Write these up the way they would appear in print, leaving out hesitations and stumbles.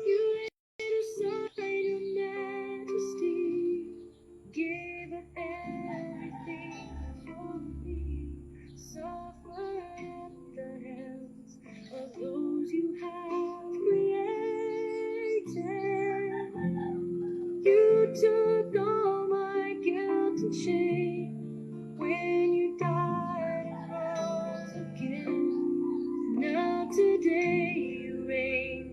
You laid aside your majesty, gave up everything for me, suffered at the hands of those you have created. You took all my guilt and shame when you died and rose again. Now today you reign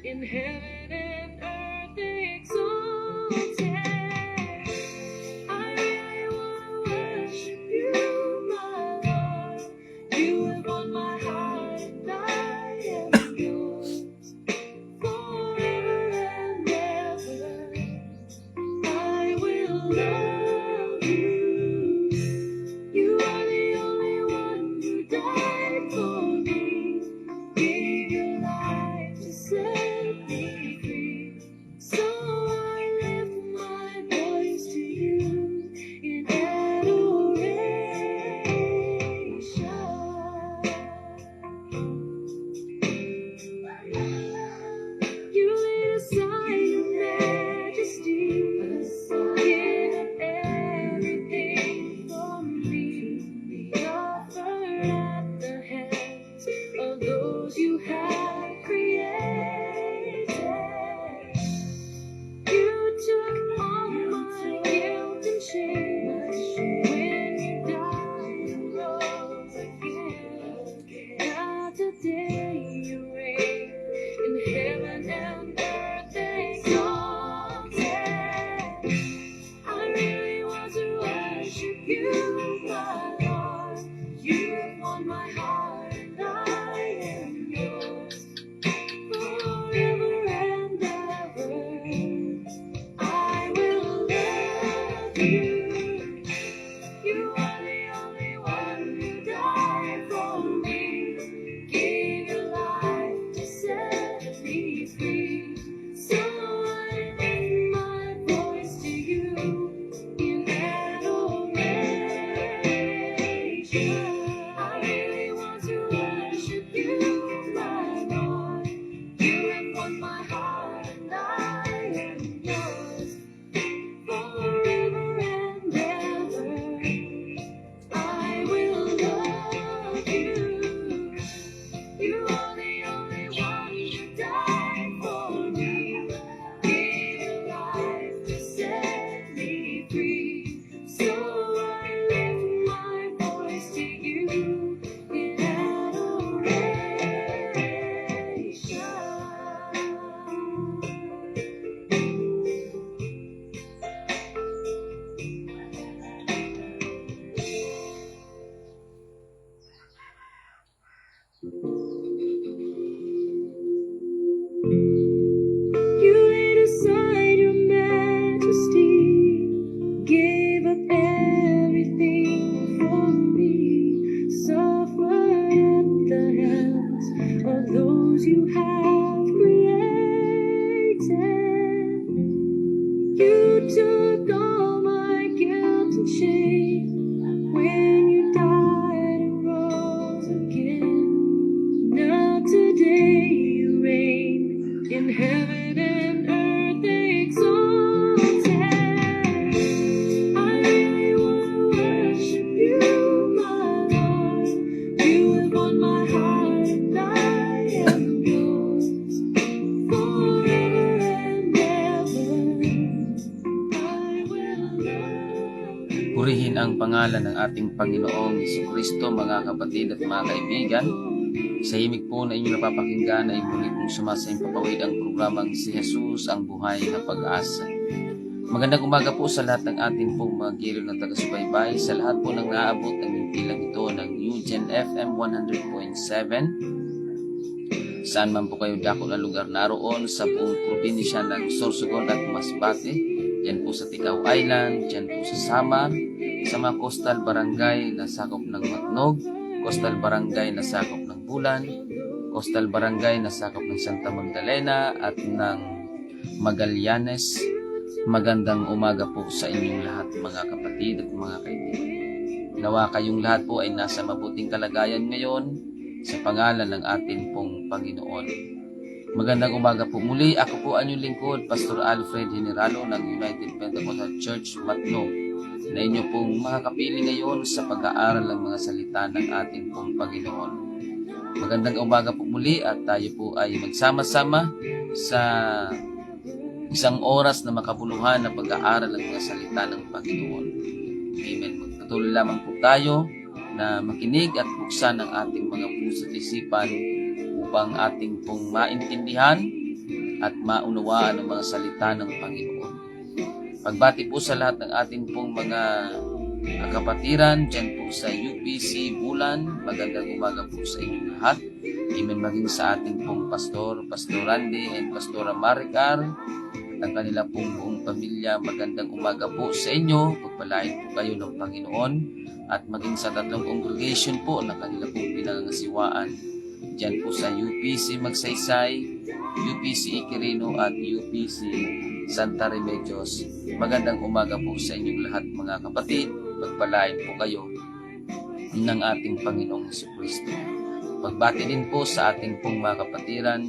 in heaven and earth exalted. I really want to worship you, my Lord. You have won my heart and I am yours forever and ever. I will love you. You are the only one who died for me, gave your life to set me free. So I lift my voice to you in adoration. You laid aside your majesty, gave up everything for me, offered at the hands of those you have created. You took all my guilt and shame when you died and rose again. Now today you reign in heaven and earth exalted. I really want to worship you, my Lord. You have won my heart and I am yours forever and ever. I will love you. You are the only one who died for me, gave your life to set me free. So I lift my voice to you in adoration. I really want to worship you, my Lord. You have won my heart and I am yours forever and ever. I will love you. You are the only one who died for me, gave your life to set me free. So I lift my voice to you in adoration. You laid aside your majesty, gave up everything for me, suffered at the hands of those you have created. You took all my guilt and shame when you died and rose again. Now today you reign in heaven and earth exalted. I really want to worship you, my Lord. You have won my heart and I am yours forever and ever. I will love you. Purihin ang pangalan ng ating Panginoong Jesucristo, mga kapatid at mga kaibigan. Sa himig po na inyong napapakinggan ay muli pong sumasaimpapawid ang programang Si Jesus ang Buhay na Pag-asa. Magandang umaga po sa lahat ng ating pong mga giliw na taga-subaybay, sa lahat po ng naabot ng impilang ito ng New Gen FM 100.7. Saan man po kayo dako na lugar naroon sa buong probinsya ng Sorsogon at Masbate, yan po sa Ticao Island, yan po sa Samar, sa mga coastal barangay na sakop ng Matnog, coastal barangay na sakop ng Bulan, coastal barangay na sakop ng Santa Magdalena at ng Magallanes. Magandang umaga po sa inyong lahat, mga kapatid at mga kaibigan. Nawa kayong lahat po ay nasa mabuting kalagayan ngayon sa pangalan ng ating pong Panginoon. Magandang umaga po muli. Ako po ang inyong lingkod, Pastor Alfred Generalo ng United Pentecostal Church, Matnog, na inyo pong makakapili ngayon sa pag-aaral ng mga salita ng ating pong Panginoon. Magandang umaga po muli at tayo po ay magsama-sama sa isang oras na makabuluhan na pag-aaral ng mga salita ng Panginoon. Amen. Magpatuloy lamang po tayo na makinig at buksan ang ating mga puso at isipan upang ating pong maintindihan at maunawaan ang mga salita ng Panginoon. Pagbati po sa lahat ng ating pong mga kapatiran dyan po sa UPC Bulan. Magandang umaga po sa inyong lahat. Amen. Maging sa ating pong Pastor Randy and Pastora Maricar at ang kanila pong buong pamilya. Magandang umaga po sa inyo. Pagpalain po kayo ng Panginoon at maging sa tatlong congregation po na kanila pong pinangangasiwaan dyan po sa UPC Magsaysay, UPC Iquirino at UPC Santa Remedios. Magandang umaga po sa inyong lahat mga kapatid. Pagpalain po kayo ng ating Panginoong Jesucristo. Pagbati din po sa ating pong mga kapatiran.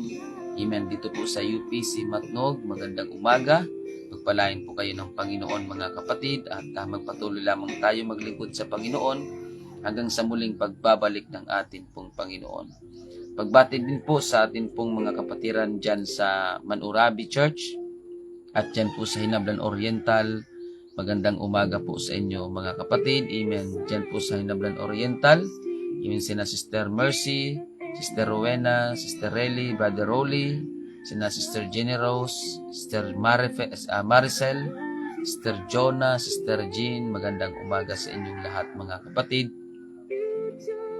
Amen. Dito po sa UPC Matnog. Magandang umaga. Pagpalain po kayo ng Panginoon mga kapatid at magpatuloy lamang tayo maglingkod sa Panginoon hanggang sa muling pagbabalik ng ating pong Panginoon. Pagbati din po sa ating pong mga kapatiran dyan sa Manurabi Church at dyan po sa Hinablan Oriental. Magandang umaga po sa inyo mga kapatid. Amen. Dyan po sa Hinablan Oriental. Amen. Sina Sister Mercy, Sister Rowena, Sister Relly, Brother Rolly, sina Sister Jenny Rose, Sister Maricel, Sister Jonah, Sister Jean. Magandang umaga sa inyong lahat mga kapatid.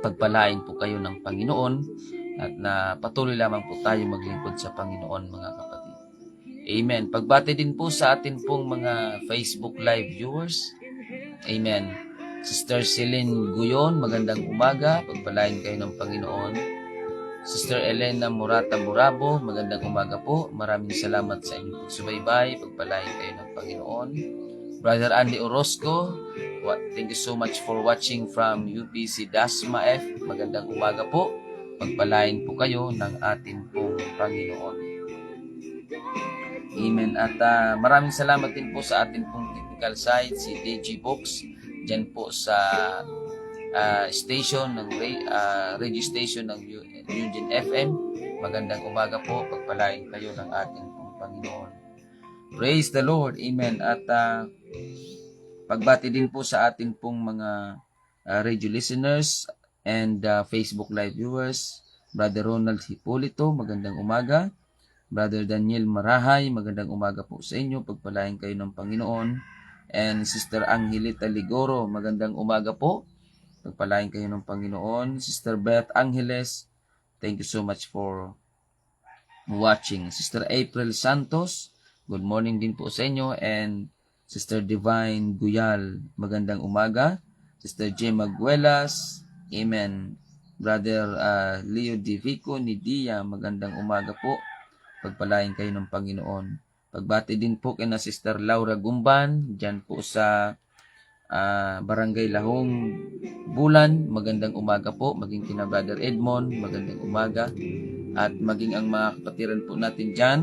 Pagpalain po kayo ng Panginoon at na patuloy lamang po tayo maglingkod sa Panginoon mga kapatid. Amen. Pagbati din po sa atin pong mga Facebook Live viewers. Amen. Sister Celine Guyon, magandang umaga. Pagpalain kayo ng Panginoon. Sister Elena Murata Burabo, magandang umaga po. Maraming salamat sa inyong pagsubaybay. Pagpalain kayo ng Panginoon. Brother Andy Orozco, thank you so much for watching from UPC Dasma F. Magandang umaga po. Pagpalain po kayo ng ating pong Panginoon. Amen. At maraming salamat din po sa ating pong technical side, si DG Books, dyan po sa station ng radio station ng Eugene FM. Magandang umaga po. Pagpalain kayo ng ating pong Panginoon. Praise the Lord. Amen. At pagbati din po sa ating pong mga radio listeners and Facebook Live viewers. Brother Ronald Hipolito, magandang umaga. Brother Daniel Marahay, magandang umaga po sa inyo. Pagpalain kayo ng Panginoon. And Sister Angelita Ligoro, magandang umaga po. Pagpalain kayo ng Panginoon. Sister Beth Angeles, thank you so much for watching. Sister April Santos, good morning din po sa inyo. And Sister Divine Guyal, magandang umaga. Sister Gemma Guelas, amen. Brother Leo Divico Nidia, magandang umaga po. Pagpalain kayo ng Panginoon. Pagbati din po kina Sister Laura Gumban, dyan po sa Barangay Lahong Bulan, magandang umaga po. Maging kina Brother Edmond, magandang umaga. At maging ang mga kapatiran po natin dyan,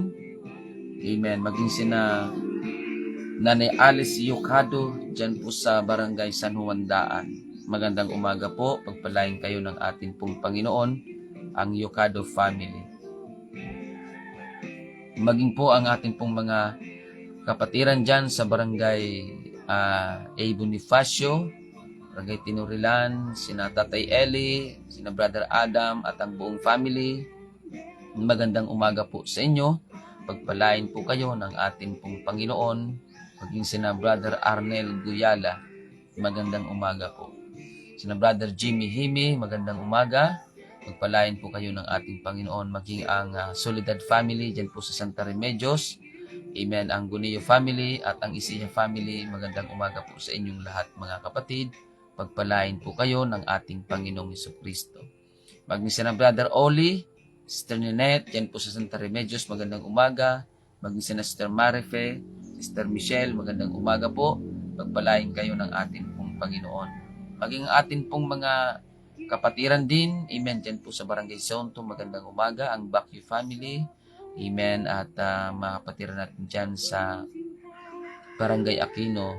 amen. Maging sina Nanay Alice Yocado, dyan po sa Barangay San Juan Daan. Magandang umaga po. Pagpalain kayo ng ating pong Panginoon, ang Yocado family. Maging po ang ating pong mga kapatiran dyan sa Barangay A. Bonifacio, Barangay Tinurilan, sina Tatay Eli, sina Brother Adam at ang buong family. Magandang umaga po sa inyo. Pagpalain po kayo ng ating pong Panginoon. Maging sina Brother Arnel Guyala, magandang umaga po. Sina Brother Jimmy Himi, magandang umaga. Pagpalain po kayo ng ating Panginoon. Maging ang Soledad family dyan po sa Santa Remedios. Amen. Ang Gunillo family at ang Isiya family, magandang umaga po sa inyong lahat mga kapatid. Pagpalain po kayo ng ating Panginoong Jesucristo. Maging sina Brother Oli, Sister Ninette, dyan po sa Santa Remedios, magandang umaga. Maging sina Sister Marife, Sister Michelle, magandang umaga po. Pagpalain kayo ng ating pong Panginoon. Maging ating pong mga kapatiran din, amen, dyan po sa Barangay Sonto, magandang umaga. Ang Bakyo family, Amen. At mga kapatid natin dyan sa Barangay Aquino.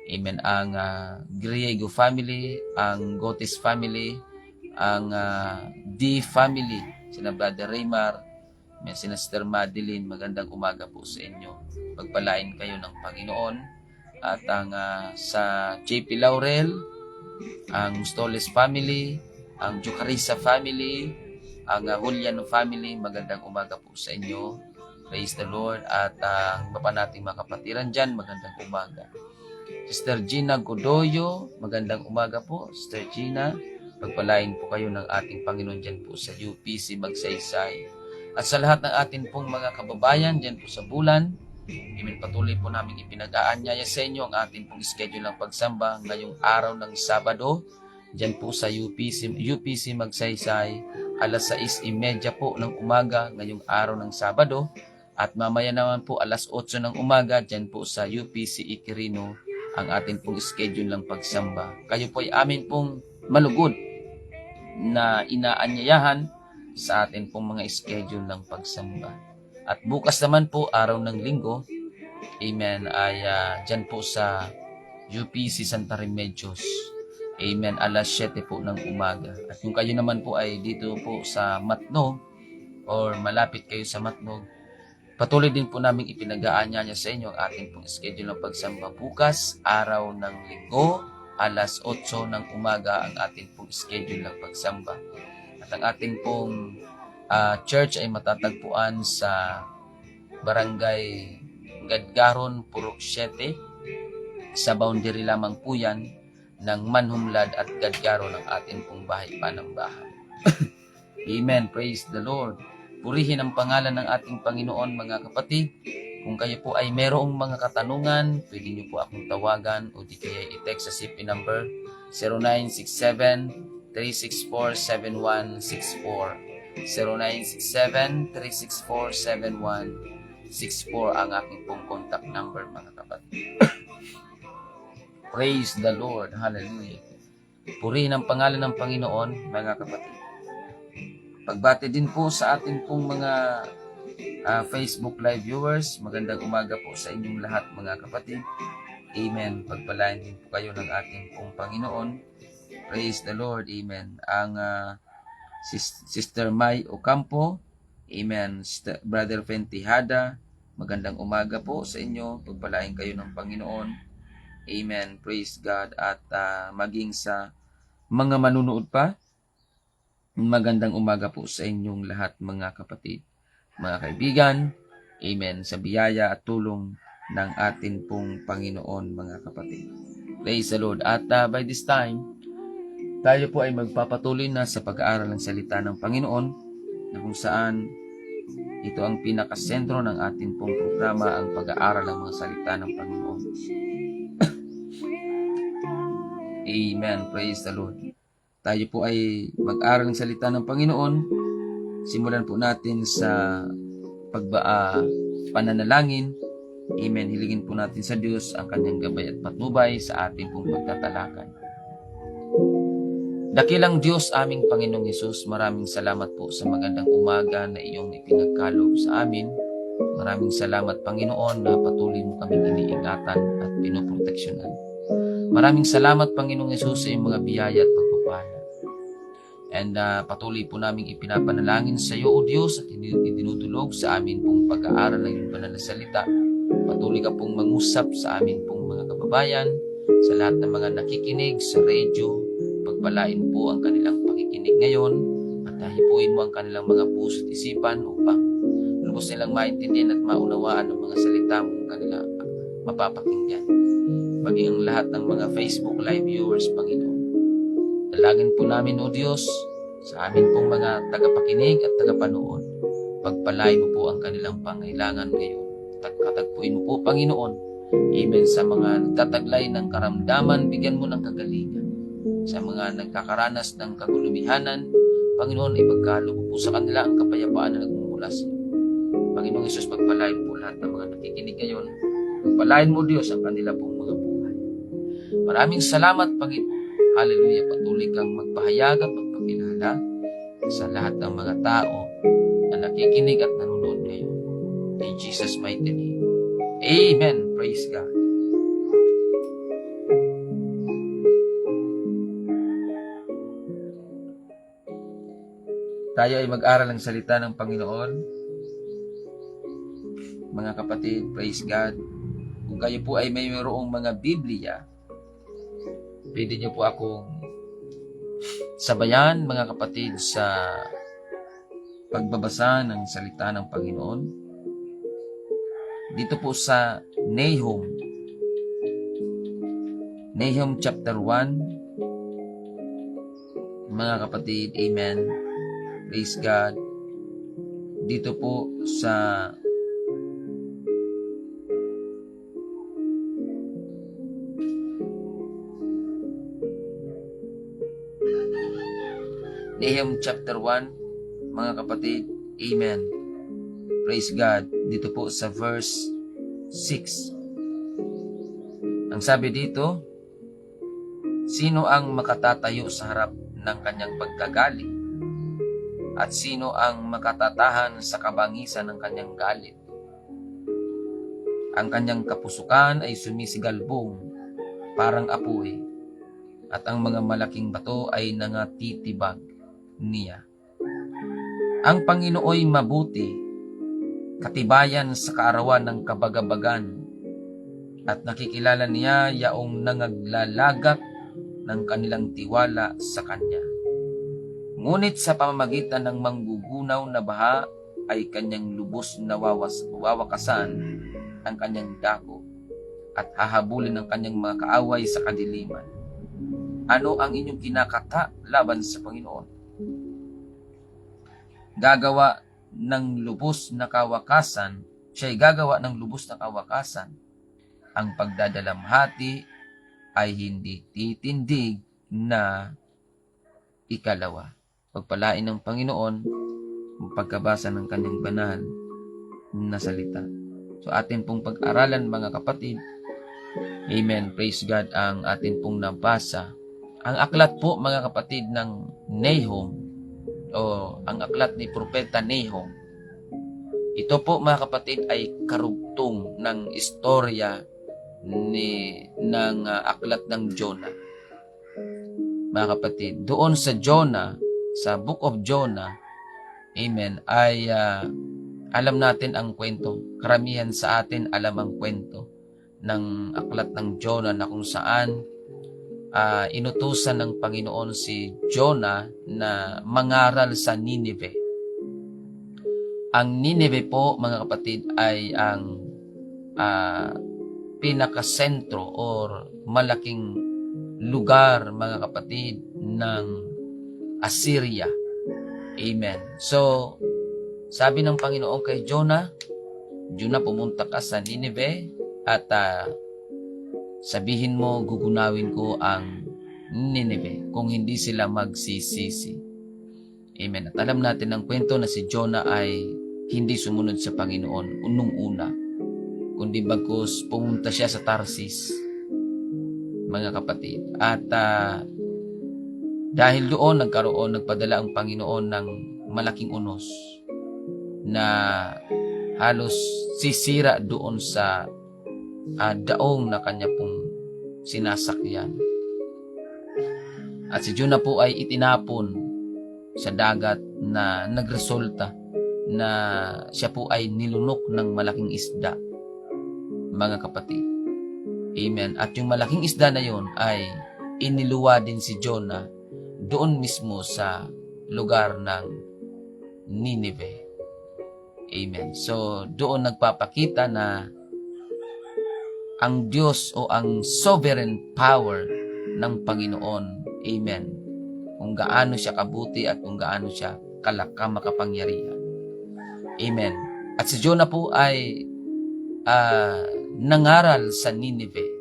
Amen. Ang Griego family, ang Gotis family, ang D family, sina Brother Raymar, may sina Sister Madeline, magandang umaga po sa inyo. Pagpalain kayo ng Panginoon. At ang sa JP Laurel, ang Mustoles family, ang Jucarisa family, ang Juliano family, magandang umaga po sa inyo. Praise the Lord. At ang iba pa nating mga kapatiran dyan, magandang umaga. Sister Gina Godoyo, magandang umaga po. Sister Gina, pagpalain po kayo ng ating Panginoon dyan po sa UPC Magsaysay. At sa lahat ng atin pong mga kababayan dyan po sa Bulan, Amen, patuloy po namin ipinag-aanyaya sa inyo ang ating pong schedule ng pagsamba ngayong araw ng Sabado, dyan po sa UPC Magsaysay, alas 6:30 po ng umaga ngayong araw ng Sabado. At mamaya naman po alas 8 ng umaga dyan po sa UPC Iquirino ang ating pong schedule ng pagsamba. Kayo po ay amin pong malugod na inaanyayahan sa atin pong mga schedule ng pagsamba. At bukas naman po, araw ng Linggo, amen, ay dyan po sa UPC Santa Remedios. Amen, alas 7 po ng umaga. At kung kayo naman po ay dito po sa Matnog or malapit kayo sa Matnog, patuloy din po namin ipinag-aanyaya sa inyo ang ating pong schedule ng pagsamba. Bukas, araw ng Linggo, alas 8 ng umaga ang ating pong schedule ng pagsamba. At ang ating pong church ay matatagpuan sa Barangay Gadgaron, Purok 7. Sa boundary lamang po yan ng Manhumlad at Gadgaron ang ating pong bahay panambahan. Amen. Praise the Lord. Purihin ang pangalan ng ating Panginoon, mga kapatid. Kung kayo po ay merong mga katanungan, pwede niyo po akong tawagan o di kaya i-text sa CP number 0967-364-7164. 0967-364-7164 ang aking pong contact number, mga kapatid. Praise the Lord. Hallelujah. Purihin ang pangalan ng Panginoon, mga kapatid. Pagbati din po sa ating pong mga Facebook Live viewers, magandang umaga po sa inyong lahat, mga kapatid. Amen. Pagpalain din po kayo ng ating pong Panginoon. Praise the Lord. Amen. Ang Sister May Ocampo, amen. Brother Fentihada, magandang umaga po sa inyo. Pagpalain kayo ng Panginoon. Amen. Praise God. At maging sa mga manunood pa, magandang umaga po sa inyong lahat, mga kapatid, mga kaibigan. Amen. Sa biyaya at tulong ng atin pong Panginoon, mga kapatid. Praise the Lord. At by this time, tayo po ay magpapatuloy na sa pag-aaral ng salita ng Panginoon, na kung saan ito ang pinakasentro ng ating pong programa, ang pag-aaral ng mga salita ng Panginoon. Amen. Praise the Lord. Tayo po ay mag-aaral ng salita ng Panginoon. Simulan po natin sa pananalangin. Amen. Hiligin po natin sa Diyos ang kanyang gabay at patnubay sa ating pong pagtatalakay. Dakilang Diyos, aming Panginoong Hesus, maraming salamat po sa magandang umaga na iyong ipinagkaloob sa amin. Maraming salamat, Panginoon, na patuloy mo kaming iniingatan at pinoproteksyonan. Maraming salamat, Panginoong Hesus, sa iyong mga biyaya at pagpapala. And patuloy po naming ipinapanalangin sa iyo, O Diyos, at idinudulog sa amin pong pag-aaral ng iyong banal na salita. Patuloy ka pong mangusap sa amin pong mga kababayan, sa lahat ng mga nakikinig sa radio. Pagpalain po ang kanilang pakikinig ngayon at hipuin mo ang kanilang mga puso at isipan upang lubos nilang maintindihan at maunawaan ang mga salita mong kanila mapapakinggan. Maging ang lahat ng mga Facebook Live viewers, Panginoon. Dalangin po namin, O Diyos, sa amin pong mga tagapakinig at tagapanood. Pagpalain mo po ang kanilang pangailangan ngayon. Katagpuin mo po, Panginoon. Amen. Sa mga nagtataglay ng karamdaman, bigyan mo ng kagalingan. Sa mga nagkakaranas ng kagulumihanan, Panginoon, ipagkaloob po sa kanila ang kapayapaan na nagmumula sa iyo. Panginoong Hesus, pagpalain po lahat ng mga nakikinig ngayon. Pagpalain mo, Diyos, ang kanila pong mga buhay. Maraming salamat, Panginoon. Hallelujah. Patuloy kang magpahayag at magpakilala sa lahat ng mga tao na nakikinig at nanonood ngayon. In Jesus' mighty name. Amen. Praise God. Tayo ay mag-aral ng salita ng Panginoon. Mga kapatid, praise God. Kung kayo po ay mayroong mga Biblia, pwede niyo po akong sabayan, mga kapatid, sa pagbabasa ng salita ng Panginoon. Dito po sa Nahum chapter 1. Mga kapatid, amen. Praise God. Dito po sa Nahum chapter 1, mga kapatid, amen. Praise God. Dito po sa verse 6. Ang sabi dito, sino ang makatatayo sa harap ng kanyang pagkagalit? At sino ang makatatahan sa kabangisan ng kanyang galit? Ang kanyang kapusukan ay sumisigalbong parang apoy, at ang mga malaking bato ay nangatitibag niya. Ang Panginooy mabuti, katibayan sa kaarawan ng kabagabagan, at nakikilala niya yaong nangaglalagak ng kanilang tiwala sa Kanya. Ngunit sa pamamagitan ng manggugunaw na baha ay Kanyang lubos na wawakasan ang Kanyang dako, at hahabulin ng Kanyang mga kaaway sa kadiliman. Ano ang inyong kinakata laban sa Panginoon? Gagawa ng lubos na kawakasan, siya'y gagawa ng lubos na kawakasan. Ang pagdadalamhati ay hindi titindig na ikalawa. Pagpalain ng Panginoon ang pagkabasa ng kanyang banal na salita. So atin pong pag-aralan, mga kapatid. Amen. Praise God. Ang atin pong nabasa. Ang aklat po, mga kapatid, ng Nahum, o ang aklat ni Propeta Nahum, ito po, mga kapatid, ay karugtong ng istorya ng aklat ng Jonah. Mga kapatid, doon sa Jonah, sa Book of Jonah, amen, ay alam natin ang kwento. Karamihan sa atin alam ang kwento ng aklat ng Jonah, na kung saan inutusan ng Panginoon si Jonah na mangaral sa Nineveh. Ang Nineveh po, mga kapatid, ay ang pinakasentro or malaking lugar, mga kapatid, ng Assyria. Amen. So, sabi ng Panginoon kay Jonah, pumunta ka sa Nineveh at sabihin mo, gugunawin ko ang Nineveh kung hindi sila magsisisi. Amen. At alam natin ang kwento na si Jonah ay hindi sumunod sa Panginoon unong una, kundi bagkus pumunta siya sa Tarsis, mga kapatid. At dahil doon nagpadala ang Panginoon ng malaking unos na halos sisira doon sa daong na kanya pong sinasakyan. At si Jonah po ay itinapon sa dagat, na nagresulta na siya po ay nilunok ng malaking isda, mga kapatid. Amen. At yung malaking isda na yon ay iniluwa din si Jonah doon mismo sa lugar ng Nineveh. Amen. So, doon nagpapakita na ang Diyos o ang sovereign power ng Panginoon, amen, kung gaano siya kabuti at kung gaano siya makapangyarihan. Amen. At si Jonah po ay nangaral sa Nineveh.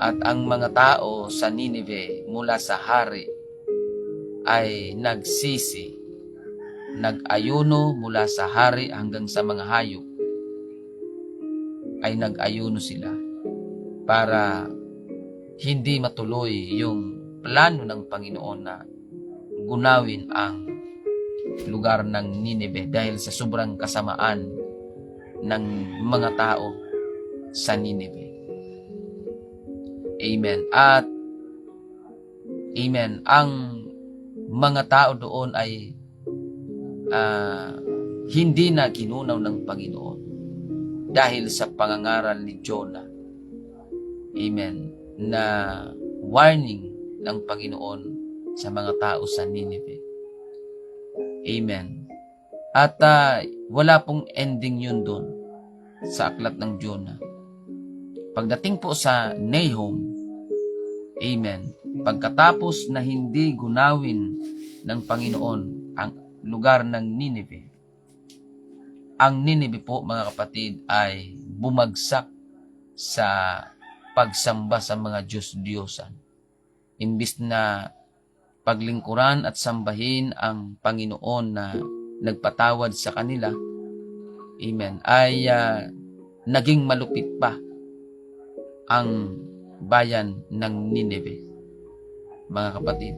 At ang mga tao sa Nineveh mula sa hari ay nagsisi, nag-ayuno mula sa hari hanggang sa mga hayop, ay nag-ayuno sila para hindi matuloy yung plano ng Panginoon na gunawin ang lugar ng Nineveh dahil sa sobrang kasamaan ng mga tao sa Nineveh. Amen. At amen, ang mga tao doon ay hindi na kinunaw ng Panginoon dahil sa pangangaral ni Jonah. Amen. Na warning ng Panginoon sa mga tao sa Nineveh. Amen. At wala pong ending yun doon sa aklat ng Jonah. Pagdating po sa Nahum, amen, pagkatapos na hindi gunawin ng Panginoon ang lugar ng Nineveh, ang Nineveh po mga kapatid ay bumagsak sa pagsamba sa mga Diyos-Diyosan. Imbis na paglingkuran at sambahin ang Panginoon na nagpatawad sa kanila, amen, ay naging malupit pa ang bayan ng Nineveh, mga kapatid.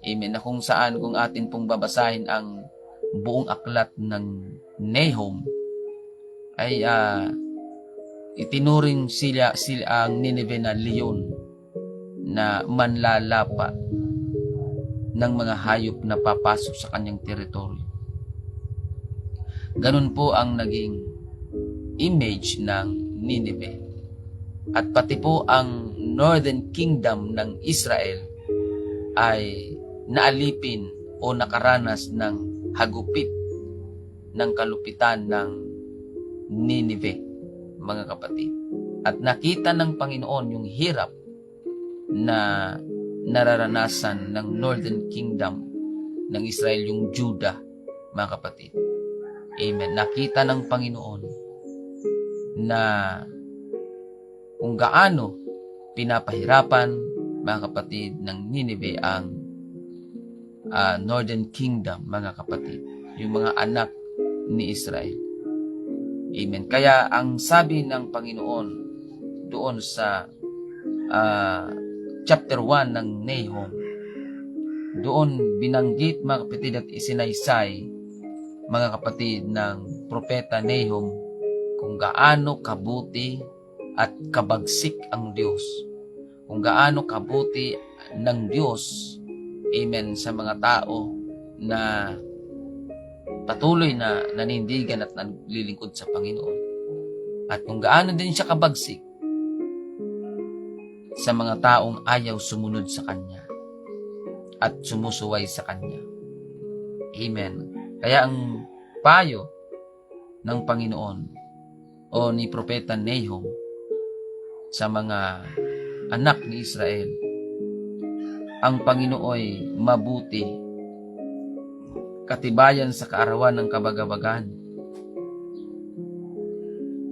Amen. Na kung saan, kung atin pong babasahin ang buong aklat ng Nahum, ay itinuring sila ang Nineveh na leon na manlalapa ng mga hayop na papasok sa kanyang teritoryo. Ganun po ang naging image ng Nineveh. At pati po ang Northern Kingdom ng Israel ay naalipin o nakaranas ng hagupit ng kalupitan ng Nineveh, mga kapatid. At nakita ng Panginoon yung hirap na nararanasan ng Northern Kingdom ng Israel, yung Judah, mga kapatid. Amen. Nakita ng Panginoon na kung gaano pinapahirapan, mga kapatid, ng Nineveh ang Northern Kingdom, mga kapatid, yung mga anak ni Israel. Amen. Kaya ang sabi ng Panginoon doon sa chapter 1 ng Nahum, doon binanggit, mga kapatid, at isinaysay, mga kapatid, ng propeta Nahum kung gaano kabuti at kabagsik ang Diyos. Kung gaano kabuti ng Diyos, amen, sa mga tao na patuloy na nanindigan at naglilingkod sa Panginoon. At kung gaano din siya kabagsik sa mga taong ayaw sumunod sa Kanya at sumusuway sa Kanya. Amen. Kaya ang payo ng Panginoon o ni Propeta Nahum sa mga anak ni Israel, ang Panginooy mabuti, katibayan sa kaarawan ng kabagabagan,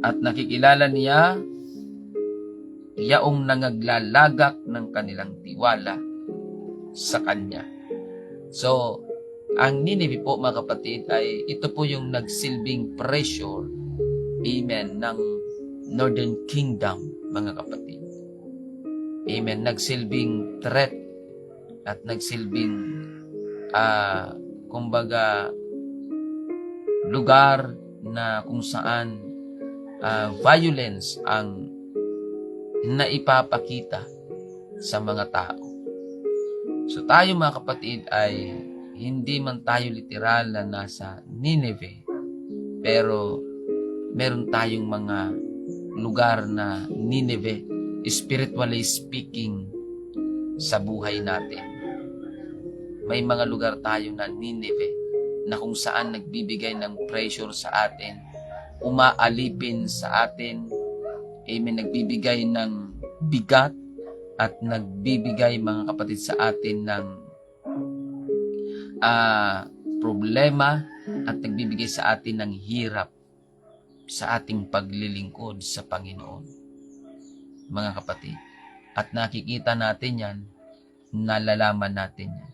at nakikilala niya yaong nangaglalagak ng kanilang tiwala sa Kanya. So, ang Nineveh po, mga kapatid, ay ito po yung nagsilbing pressure, amen, ng Northern Kingdom, mga kapatid. Amen. Nagsilbing threat at nagsilbing kumbaga lugar na kung saan violence ang naipapakita sa mga tao. So tayo, mga kapatid, ay hindi man tayo literal na nasa Nineveh, pero meron tayong mga lugar na Nineveh, spiritually speaking, sa buhay natin. May mga lugar tayo na Nineveh na kung saan nagbibigay ng pressure sa atin, umaalipin sa atin, amen, nagbibigay ng bigat at nagbibigay, mga kapatid, sa atin ng problema at nagbibigay sa atin ng hirap sa ating paglilingkod sa Panginoon, mga kapatid. At nakikita natin yan, nalalaman natin yan.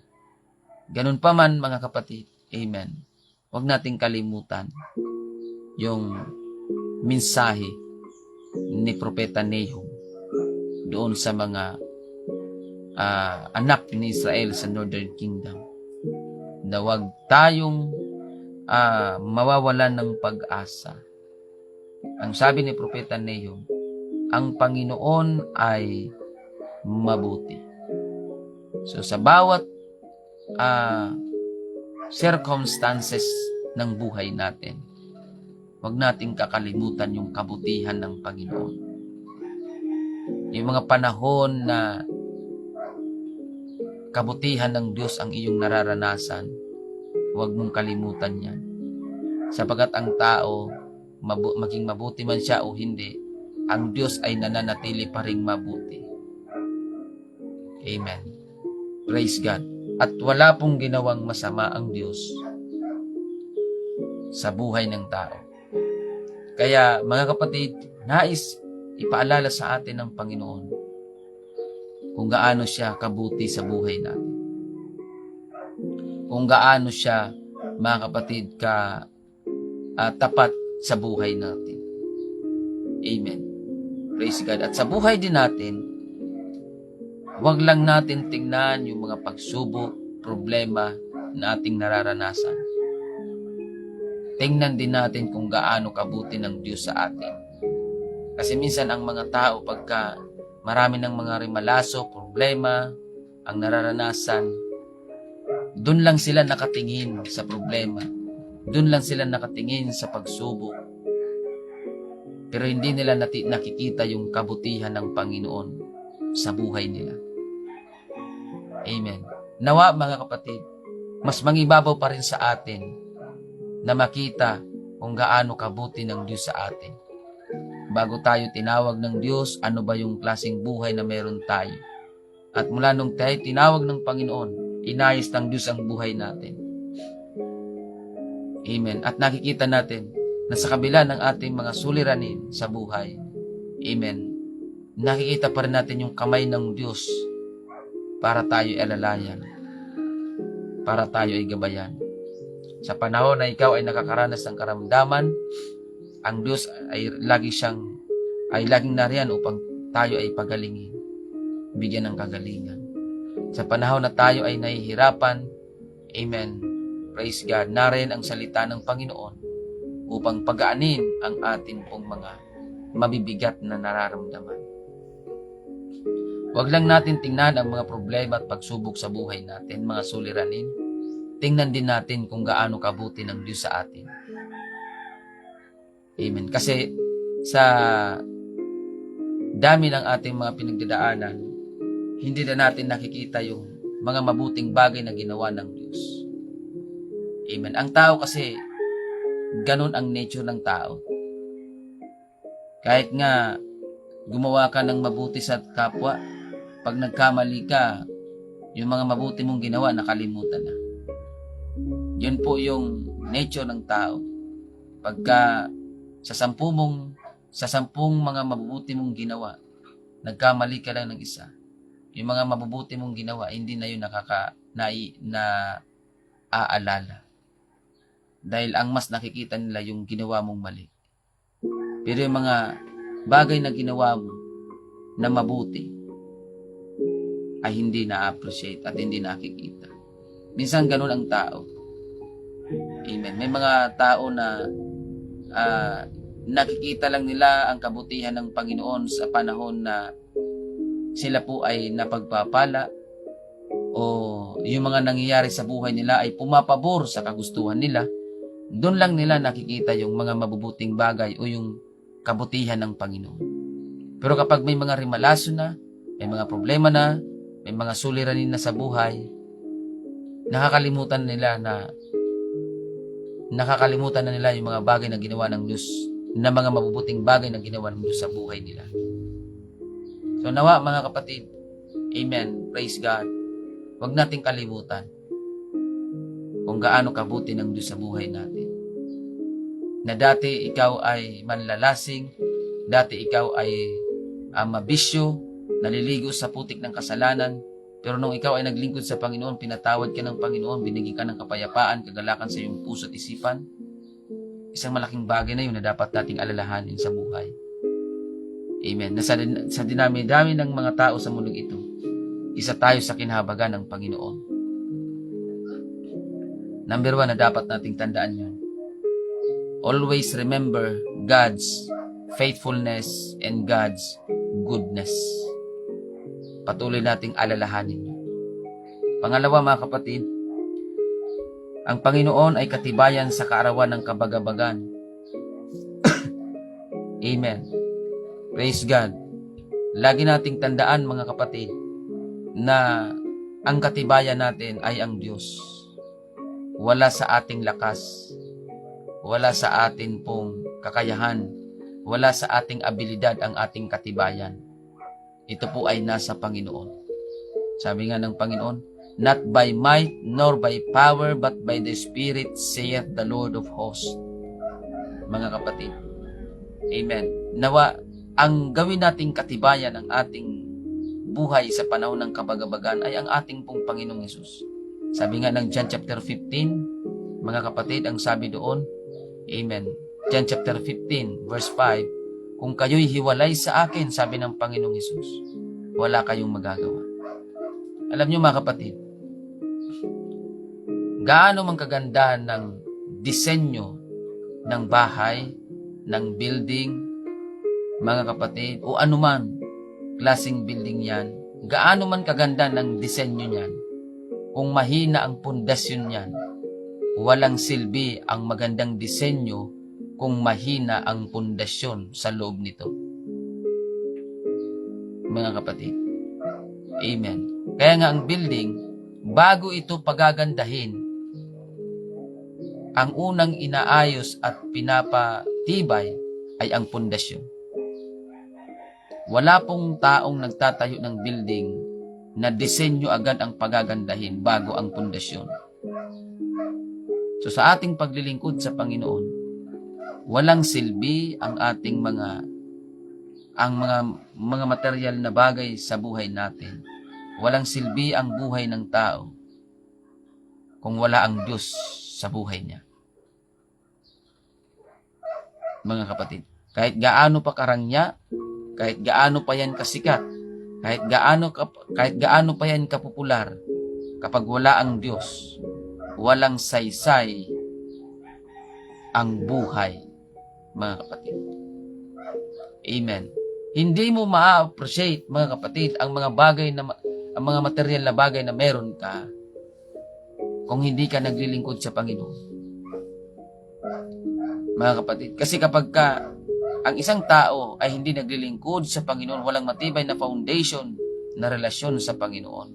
Ganun pa man, mga kapatid, amen, huwag nating kalimutan yung mensahe ni Propeta Nahum doon sa mga anak ni Israel sa Northern Kingdom, na huwag tayong mawawalan ng pag-asa. Ang sabi ni Propeta Nahum, ang Panginoon ay mabuti. So sa bawat circumstances ng buhay natin, huwag nating kakalimutan yung kabutihan ng Panginoon. Yung mga panahon na kabutihan ng Diyos ang iyong nararanasan, huwag mong kalimutan yan. Sapagkat ang tao, maging mabuti man siya o hindi, ang Diyos ay nananatili pa ring mabuti. Amen. Praise God. At wala pong ginawang masama ang Diyos sa buhay ng tao. Kaya mga kapatid, nais ipaalala sa atin ng Panginoon kung gaano siya kabuti sa buhay natin. Kung gaano siya, mga kapatid, tapat sa buhay natin. Amen. Praise God. At sa buhay din natin, huwag lang natin tingnan yung mga pagsubok, problema na ating nararanasan. Tingnan din natin kung gaano kabuti ng Diyos sa atin. Kasi minsan ang mga tao, pagka marami ng mga rimalaso, problema, ang nararanasan, doon lang sila nakatingin sa problema. Doon lang sila nakatingin sa pagsubok. Pero hindi nila nakikita yung kabutihan ng Panginoon sa buhay nila. Amen. Nawa mga kapatid, mas mangibabaw pa rin sa atin na makita kung gaano kabuti ng Diyos sa atin. Bago tayo tinawag ng Diyos, ano ba yung klaseng buhay na meron tayo? At mula nung tayo tinawag ng Panginoon, inayos ng Diyos ang buhay natin. Amen. At nakikita natin na sa kabila ng ating mga suliranin sa buhay, amen, nakikita pa rin natin yung kamay ng Diyos para tayo alalayan, para tayo ay gabayan. Sa panahon na ikaw ay nakakaranas ng karamdaman, ang Diyos ay laging nariyan upang tayo ay pagalingin, bigyan ng kagalingan. Sa panahon na tayo ay nahihirapan, amen, praise God, nariyan ang salita ng Panginoon upang pagaanin ang ating pong mga mabibigat na nararamdaman. Huwag lang natin tingnan ang mga problema at pagsubok sa buhay natin, mga suliranin. Tingnan din natin kung gaano kabuti ng Diyos sa atin. Amen. Kasi sa dami ng ating mga pinagdadaanan, hindi na natin nakikita yung mga mabuting bagay na ginawa ng Diyos. Amen. Ang tao kasi, ganun ang nature ng tao. Kahit nga gumawa ka ng mabuti sa kapwa, pag nagkamali ka, yung mga mabuti mong ginawa, nakalimutan na. Yun po yung nature ng tao. Pagka sa sampung mga mabubuti mong ginawa, nagkamali ka lang ng isa, yung mga mabubuti mong ginawa, hindi na yun naaalala. Dahil ang mas nakikita nila yung ginawa mong mali. Pero yung mga bagay na ginawa mo na mabuti ay hindi na-appreciate at hindi nakikita. Minsan ganun ang tao. Amen. May mga tao na nakikita lang nila ang kabutihan ng Panginoon sa panahon na sila po ay napagpapala o yung mga nangyayari sa buhay nila ay pumapabor sa kagustuhan nila. Doon lang nila nakikita yung mga mabubuting bagay o yung kabutihan ng Panginoon. Pero kapag may mga rimalaso na, may mga problema na, may mga suliranin na sa buhay, nakakalimutan na nila yung mga bagay na ginawa ng Diyos, na mga mabubuting bagay na ginawa ng Diyos sa buhay nila. So nawa mga kapatid, amen, praise God, huwag nating kalimutan kung gaano kabuti ng Diyos sa buhay natin. Na dati ikaw ay manlalasing, dati ikaw ay mabisyo, naliligo sa putik ng kasalanan, pero nung ikaw ay naglingkod sa Panginoon, pinatawad ka ng Panginoon, binigyan ka ng kapayapaan, kagalakan sa iyong puso at isipan, isang malaking bagay na yun na dapat nating alalahanin sa buhay. Amen. Na sa dinami-dami ng mga tao sa mundong ito, isa tayo sa kinahabagan ng Panginoon. Number 1 na dapat nating tandaan yun. Always remember God's faithfulness and God's goodness. Patuloy nating alalahanin yun. Pangalawa, mga kapatid, ang Panginoon ay katibayan sa kaarawan ng kabagabagan. Amen. Praise God. Lagi nating tandaan, mga kapatid, na ang katibayan natin ay ang Diyos. Wala sa ating lakas, wala sa atin pong kakayahan, wala sa ating abilidad ang ating katibayan. Ito po ay nasa Panginoon. Sabi nga ng Panginoon, not by might nor by power but by the Spirit saith the Lord of hosts. Mga kapatid, amen. Nawa ang gawin nating katibayan ng ating buhay sa panahon ng kabagabagan ay ang ating pong Panginoong Hesus. Sabi nga ng John chapter 15, mga kapatid, ang sabi doon, amen, John chapter 15 verse 5, kung kayo'y hiwalay sa akin, sabi ng Panginoong Hesus, wala kayong magagawa. Alam niyo, mga kapatid, gaano man kagandahan ng disenyo ng bahay, ng building, mga kapatid, o anuman klaseng building yan, gaano man kaganda ng disenyo niyan, kung mahina ang pundasyon niyan, walang silbi ang magandang disenyo kung mahina ang pundasyon sa loob nito. Mga kapatid, amen. Kaya nga ang building, bago ito pagagandahin, ang unang inaayos at pinapatibay ay ang pundasyon. Wala pong taong nagtatayo ng building na disenyo agad ang pagagandahin bago ang pundasyon. So sa ating paglilingkod sa Panginoon, walang silbi ang ating mga material na bagay sa buhay natin. Walang silbi ang buhay ng tao kung wala ang Diyos sa buhay niya. Mga kapatid, kahit gaano pa karangya, kahit gaano pa yan kasikat, kahit gaano pa yan kapopular, kapag wala ang Diyos, walang saysay ang buhay, mga kapatid. Amen. Hindi mo ma-appreciate, mga kapatid, ang mga material na bagay na meron ka kung hindi ka naglilingkod sa Panginoon. Mga kapatid, kasi kapag ang isang tao ay hindi naglilingkod sa Panginoon, walang matibay na foundation na relasyon sa Panginoon,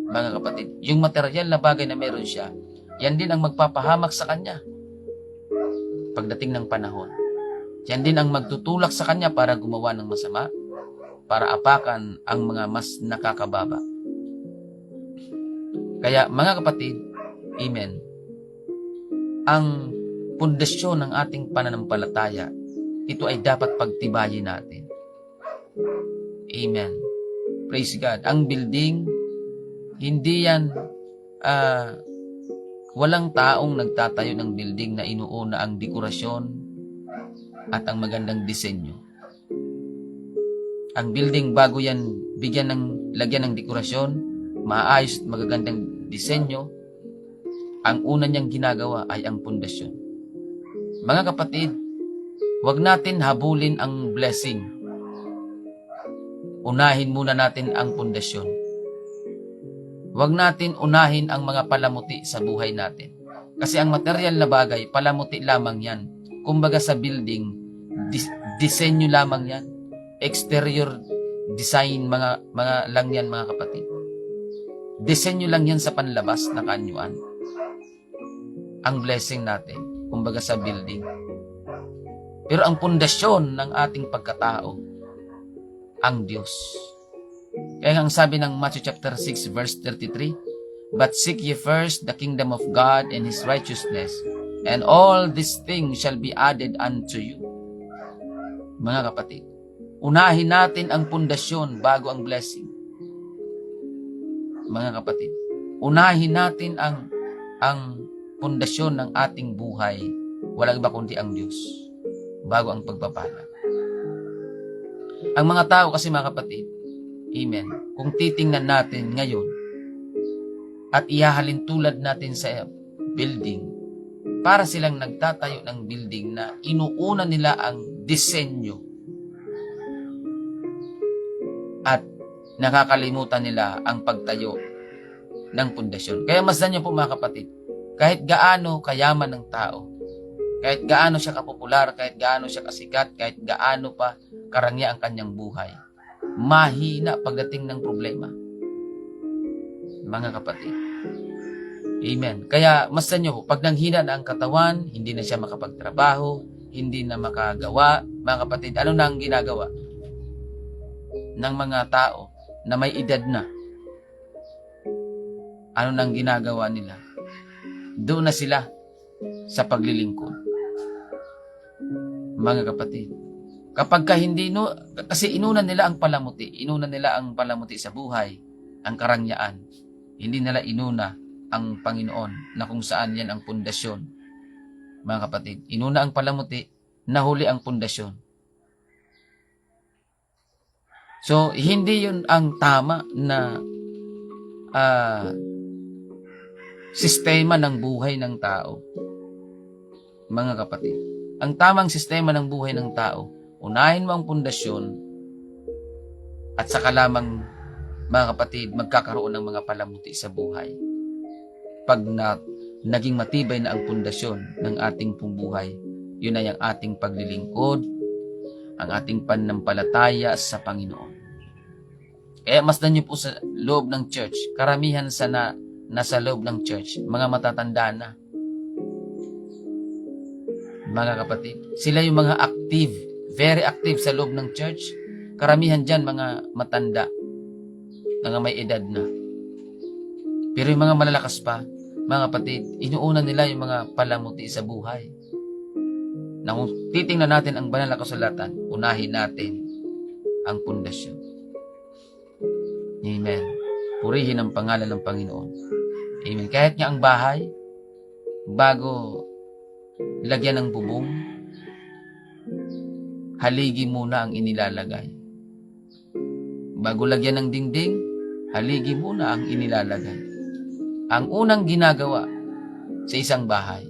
mga kapatid, yung material na bagay na meron siya, yan din ang magpapahamak sa kanya pagdating ng panahon. Yan din ang magtutulak sa kanya para gumawa ng masama, para apakan ang mga mas nakakababa. Kaya mga kapatid, amen, ang pundasyon ng ating pananampalataya, ito ay dapat pagtibayin natin. Amen. Praise God. Ang building, hindi yan, walang taong nagtatayo ng building na inuuna ang dekorasyon at ang magandang disenyo. Ang building, bago yan lagyan ng dekorasyon, maayos at magagandang disenyo, ang una niyang ginagawa ay ang pundasyon. Mga kapatid, huwag natin habulin ang blessing. Unahin muna natin ang pundasyon. Huwag natin unahin ang mga palamuti sa buhay natin. Kasi ang material na bagay, palamuti lamang yan. Kumbaga sa building, disenyo lamang yan. Exterior design, mga lang yan, mga kapatid. Disenyo lang yan sa panlabas na kanyuan. Ang blessing natin, kumbaga sa building. Pero ang pundasyon ng ating pagkatao, ang Diyos. Kaya ang sabi ng Matthew chapter 6 verse 33, but seek ye first the kingdom of God and His righteousness, and all these things shall be added unto you. Mga kapatid, unahin natin ang pundasyon bago ang blessing. Mga kapatid, unahin natin ang pundasyon ng ating buhay, walang iba kundi ang Diyos, bago ang pagpapala. Ang mga tao kasi, mga kapatid, amen, kung titingnan natin ngayon at ihahalin tulad natin sa building, para silang nagtatayo ng building na inuuna nila ang disenyo at nakakalimutan nila ang pagtayo ng pundasyon. Kaya masdan niyo po mga kapatid, kahit gaano kayaman ng tao, kahit gaano siya kapopular, kahit gaano siya kasikat, kahit gaano pa karangya ang kanyang buhay, mahina pagdating ng problema. Mga kapatid. Amen. Kaya masdan niyo po, pag nanghina na ang katawan, hindi na siya makapagtrabaho, hindi na makagawa, mga kapatid, ano na ang ginagawa ng mga tao na may edad na? Ano nang ginagawa nila? Doon na sila sa paglilingkod. Mga kapatid, kapag kasi inuna nila ang palamuti sa buhay, ang karangyaan. Hindi nila inuna ang Panginoon na kung saan yan ang pundasyon. Mga kapatid, inuna ang palamuti, nahuli ang pundasyon. So, hindi yun ang tama na sistema ng buhay ng tao. Mga kapatid, ang tamang sistema ng buhay ng tao, unahin mo ang pundasyon at saka lamang, mga kapatid, magkakaroon ng mga palamuti sa buhay. Pag naging matibay na ang pundasyon ng ating buhay, yun ay ang ating paglilingkod, ang ating pananampalataya sa Panginoon. Kaya masdan niyo po sa loob ng church, karamihan sa nasa loob ng church, mga matatanda na. Mga kapatid, sila yung mga active, very active sa loob ng church. Karamihan dyan mga matanda, mga may edad na. Pero yung mga malalakas pa, mga kapatid, inuuna nila yung mga palamuti sa buhay. Na kung titingnan natin ang banal na kasulatan, unahin natin ang pundasyon. Amen. Purihin ang pangalan ng Panginoon. Amen. Kahit nga ang bahay, bago lagyan ng bubong, haligi muna ang inilalagay. Bago lagyan ng dingding, haligi muna ang inilalagay. Ang unang ginagawa sa isang bahay,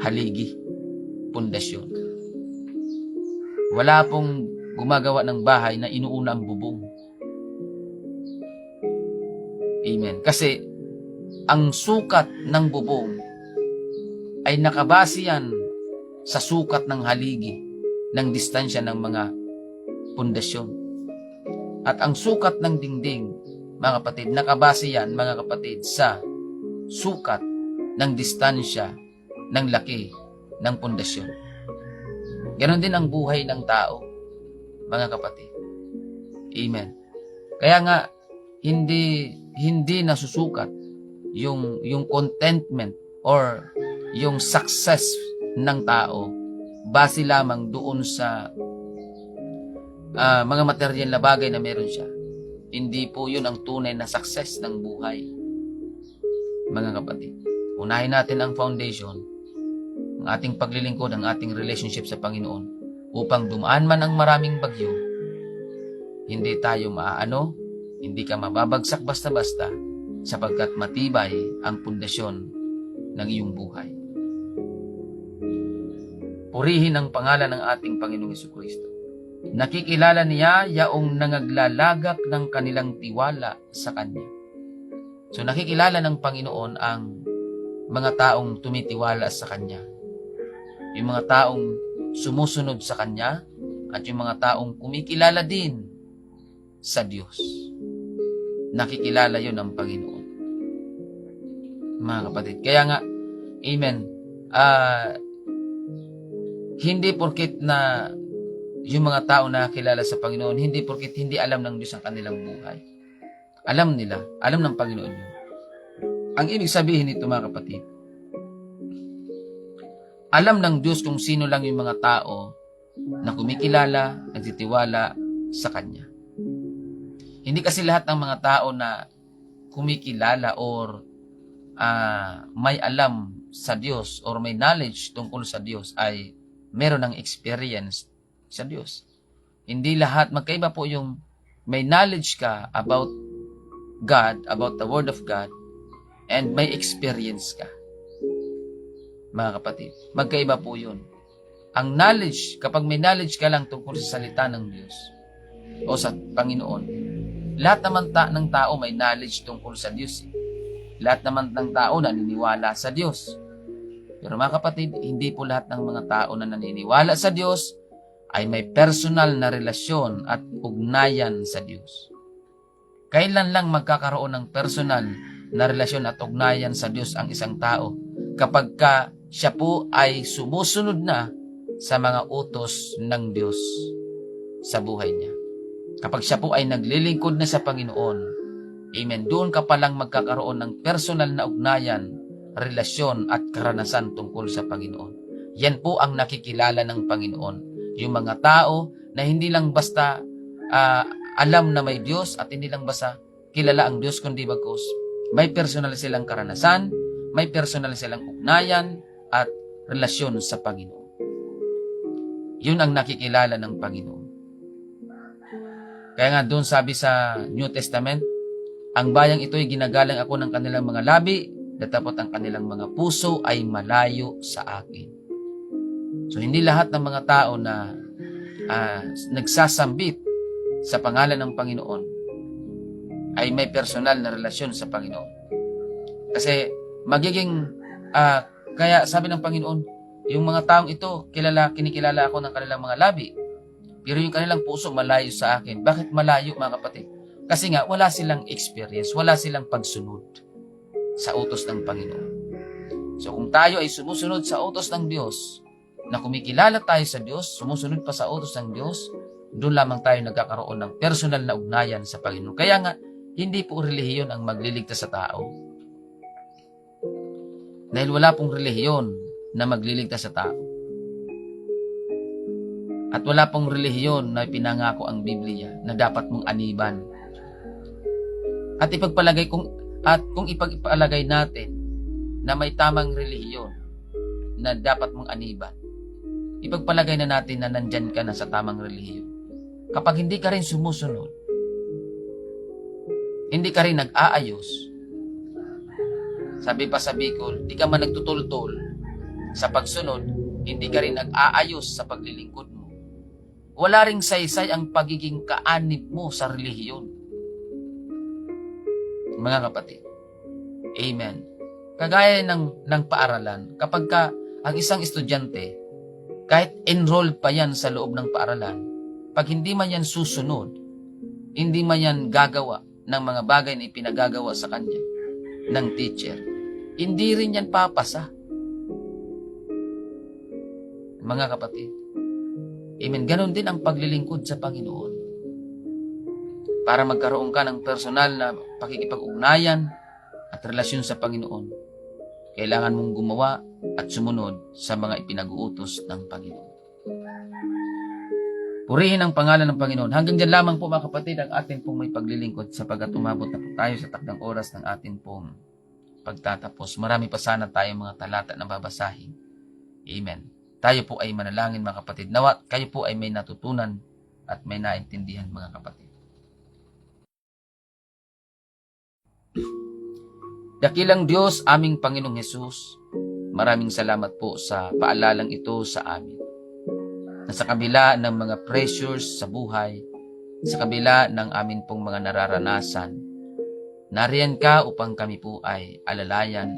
haligi, pundasyon. Wala pong gumagawa ng bahay na inuuna ang bubong. Amen. Kasi ang sukat ng bubong ay nakabase yan sa sukat ng haligi ng distansya ng mga pundasyon. At ang sukat ng dingding, mga kapatid, nakabase yan, mga kapatid, sa sukat ng distansya ng laki ng pundasyon. Ganon din ang buhay ng tao, mga kapatid. Amen. Kaya nga, hindi nasusukat yung contentment or yung success ng tao base lamang doon sa mga material na bagay na meron siya. Hindi po yun ang tunay na success ng buhay. Mga kapatid, unahin natin ang foundation, ang ating paglilingkod, ang ating relationship sa Panginoon, upang dumaan man ang maraming bagyo, hindi tayo hindi ka mababagsak basta-basta, sapagkat matibay ang pundasyon ng iyong buhay. Purihin ang pangalan ng ating Panginoong Jesucristo. Nakikilala niya yaong nangaglalagak ng kanilang tiwala sa Kanya. So nakikilala ng Panginoon ang mga taong tumitiwala sa Kanya. Yung mga taong sumusunod sa Kanya at yung mga taong kumikilala din sa Diyos. Nakikilala yun ng Panginoon. Mga kapatid. Kaya nga, amen, hindi porkit na yung mga tao na kilala sa Panginoon, hindi porkit hindi alam ng Diyos ang kanilang buhay. Alam nila, alam ng Panginoon yun. Ang ibig sabihin nito, mga kapatid, alam ng Diyos kung sino lang yung mga tao na kumikilala, nagtitiwala sa Kanya. Hindi kasi lahat ng mga tao na kumikilala or may alam sa Diyos or may knowledge tungkol sa Diyos ay meron ng experience sa Diyos. Hindi lahat, magkaiba po yung may knowledge ka about God, about the Word of God, and may experience ka. Mga kapatid, magkaiba po yun. Ang knowledge, kapag may knowledge ka lang tungkol sa salita ng Diyos o sa Panginoon, lahat naman ng tao may knowledge tungkol sa Diyos. Lahat naman ng tao naniniwala sa Diyos. Pero mga kapatid, hindi po lahat ng mga tao na naniniwala sa Diyos ay may personal na relasyon at ugnayan sa Diyos. Kailan lang magkakaroon ng personal na relasyon at ugnayan sa Diyos ang isang tao? Kapag siya po ay sumusunod na sa mga utos ng Diyos sa buhay niya. Kapag siya po ay naglilingkod na sa Panginoon, amen, doon ka palang magkakaroon ng personal na ugnayan, relasyon at karanasan tungkol sa Panginoon. Yan po ang nakikilala ng Panginoon. Yung mga tao na hindi lang basta alam na may Diyos at hindi lang basta kilala ang Diyos, kundi bagkus may personal silang karanasan, may personal silang ugnayan at relasyon sa Panginoon. Yun ang nakikilala ng Panginoon. Kaya nga doon sabi sa New Testament, ang bayang ito ay ginagalang ako ng kanilang mga labi, datapot ang kanilang mga puso ay malayo sa akin. So hindi lahat ng mga tao na nagsasambit sa pangalan ng Panginoon ay may personal na relasyon sa Panginoon. Kasi magiging, kaya sabi ng Panginoon, yung mga taong ito, kinikilala ako ng kanilang mga labi, pero yung kanilang puso malayo sa akin. Bakit malayo, mga kapatid? Kasi nga, wala silang experience, wala silang pagsunod sa utos ng Panginoon. So kung tayo ay sumusunod sa utos ng Diyos, na kumikilala tayo sa Diyos, sumusunod pa sa utos ng Diyos, doon lamang tayo nagkakaroon ng personal na ugnayan sa Panginoon. Kaya nga, hindi po relihiyon ang magliligtas sa tao. Dahil wala pong relihiyon na magliligtas sa tao. At wala pong relihiyon na pinangako ang Biblia na dapat mong aniban. At kung ipagpalagay natin na may tamang relihiyon na dapat mong aniban, ipagpalagay na natin na nandyan ka na sa tamang relihiyon. Kapag hindi ka rin sumusunod, hindi ka rin nag-aayos, sabi pa sa Bicol, di ka man nagtutultol sa pagsunod, hindi ka rin nag-aayos sa paglilingkod mo. Wala ring saysay ang pagiging kaanib mo sa relihiyon. Mga kapatid, amen. Kagaya ng paaralan, kapag ang isang estudyante, kahit enrolled pa yan sa loob ng paaralan, pag hindi man yan susunod, hindi man yan gagawa ng mga bagay na ipinagagawa sa kanya ng teacher, hindi rin yan papasa. Mga kapatid, amen, ganon din ang paglilingkod sa Panginoon. Para magkaroon ka ng personal na pakikipag-ugnayan at relasyon sa Panginoon, kailangan mong gumawa at sumunod sa mga ipinag-uutos ng Panginoon. Purihin ang pangalan ng Panginoon. Hanggang dyan lamang po, mga kapatid, ang atin pong may paglilingkod sapagkat umabot na po tayo sa takdang oras ng atin pong pagtatapos. Marami pa sana tayong mga talata na babasahin. Amen. Tayo po ay manalangin, mga kapatid. Nawa kayo po ay may natutunan at may naintindihan, mga kapatid. Dakilang Diyos, aming Panginoong Hesus, maraming salamat po sa paalalang ito sa amin. Na sa kabila ng mga pressures sa buhay, sa kabila ng amin pong mga nararanasan, nariyan ka upang kami po ay alalayan,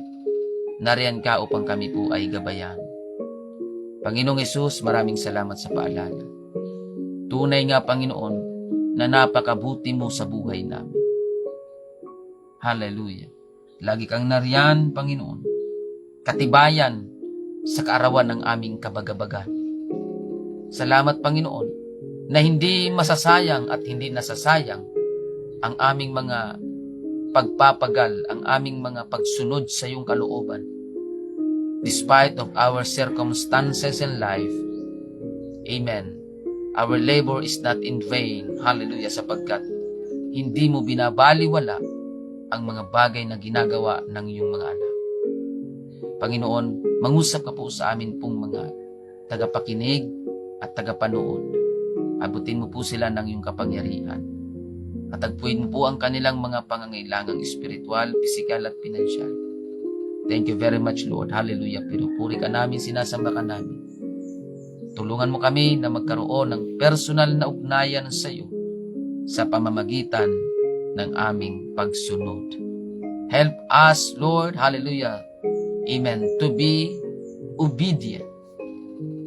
nariyan ka upang kami po ay gabayan. Panginoong Hesus, maraming salamat sa paalala. Tunay nga, Panginoon, na napakabuti mo sa buhay namin. Hallelujah. Lagi kang nariyan, Panginoon, katibayan sa kaarawan ng aming kabagabagan. Salamat, Panginoon, na hindi masasayang at hindi nasasayang ang aming mga pagpapagal, ang aming mga pagsunod sa iyong kalooban. Despite of our circumstances in life, amen, our labor is not in vain, hallelujah, sapagkat hindi mo binabaliwala ang mga bagay na ginagawa ng iyong mga anak. Panginoon, mangusap ka po sa amin pong mga tagapakinig at tagapanood. Abutin mo po sila ng iyong kapangyarihan. at tagpuin mo po ang kanilang mga pangangailangang espiritual, pisikal at pinansyal. Thank you very much, Lord. Hallelujah. Pinupuri ka namin, sinasamba ka namin. Tulungan mo kami na magkaroon ng personal na ugnayan sa iyo sa pamamagitan ng aming pagsunod. Help us, Lord, hallelujah, amen, to be obedient.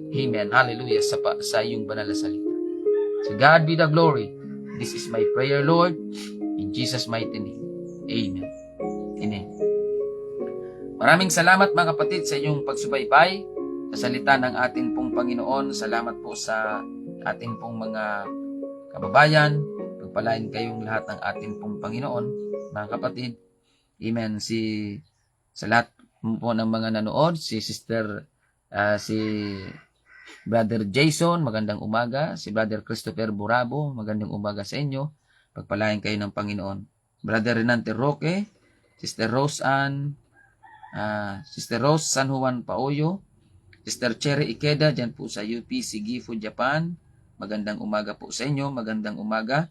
Amen, hallelujah, sa iyong banal na salita. So God be the glory. This is my prayer, Lord, in Jesus' mighty name. Amen. Amen. Maraming salamat mga kapatid sa inyong pagsubaybay sa salita ng ating pong Panginoon. Salamat po sa ating pong mga kababayan. Pagpalain kayong lahat ng ating pong Panginoon, mga kapatid. Amen. Sa lahat po ng mga nanood, si Brother Jason, magandang umaga. Si Brother Christopher Burabo, magandang umaga sa inyo. Pagpalain kayo ng Panginoon. Brother Renante Roque, Sister Rose San Juan Paoyo, Sister Cherry Ikeda, dyan po sa UPC Gifu, Japan. Magandang umaga po sa inyo. Magandang umaga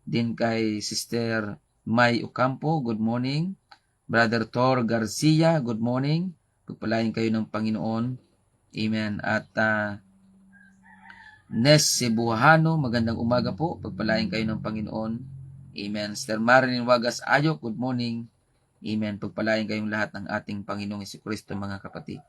din kay Sister May Ocampo, good morning. Brother Thor Garcia, good morning. Pagpalain kayo ng Panginoon. Amen. At Nes Cebuhano, magandang umaga po. Pagpalain kayo ng Panginoon. Amen. Sister Marilyn Wagas Ayok, good morning. Amen. Pagpalain kayong lahat ng ating Panginoong Jesucristo, mga kapatid.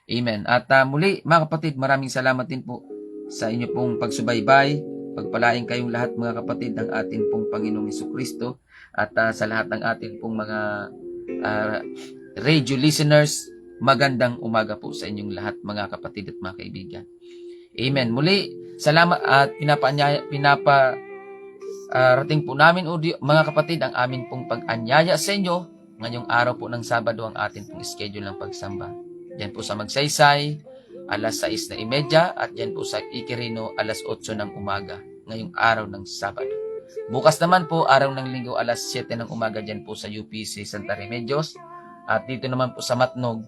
Amen. At muli, mga kapatid, maraming salamat din po sa inyo pong pagsubaybay. Pagpalain kayong lahat, mga kapatid, ng ating pong Panginoong Jesucristo. At sa lahat ng ating pong mga radio listeners, magandang umaga po sa inyong lahat, mga kapatid at mga kaibigan. Amen. Muli, salamat at rating po namin, mga kapatid, ang amin pong pag-anyaya sa inyo. Ngayong araw po ng Sabado ang atin pong schedule ng pagsamba. Diyan po sa Magsaysay, alas 6:30 at diyan po sa Ikirino, alas 8 ng umaga. Ngayong araw ng Sabado. Bukas naman po, araw ng Linggo, alas 7 ng umaga diyan po sa UPC Santa Remedios. At dito naman po sa Matnog,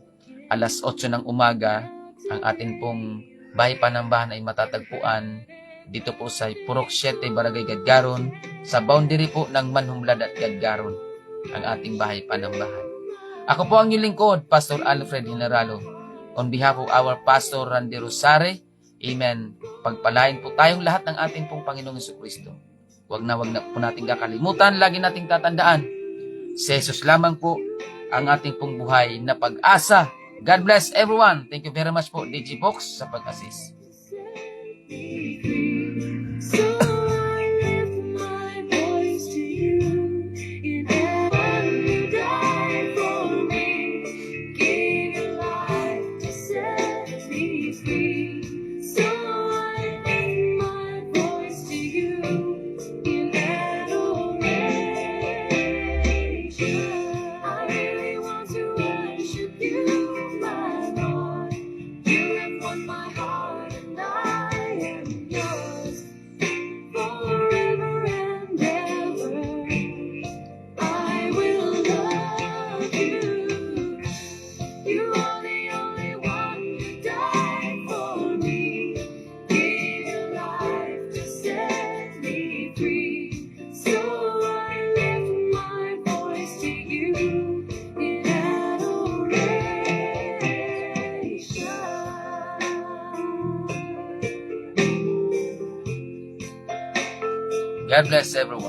alas 8 ng umaga, ang atin pong bahay panambahan ay matatagpuan dito po sa Purok 7, Barangay Gadgaron, sa boundary po ng Manhumlad at Gadgaron, ang ating bahay panambahan. Ako po ang inyong lingkod, Pastor Alfred Generalo. On behalf of our Pastor Randy Rosare, amen, pagpalain po tayong lahat ng ating pong Panginoong Jesucristo. Wag na po natin kakalimutan, lagi nating tatandaan, si Jesus lamang po ang ating pong buhay na pag-asa. God bless everyone. Thank you very much po, DJ Box, sa pag-assist. So I lift my voice to you in heaven. You died for me, gave your life to set me free. So I lift my voice to you in adoration. I really want to worship you, my Lord. You have won my heart and I am yours forever and ever. I will love you. You are the only one who died for me, gave your life to set me free. So I lift my voice to you in adoration. God bless everyone.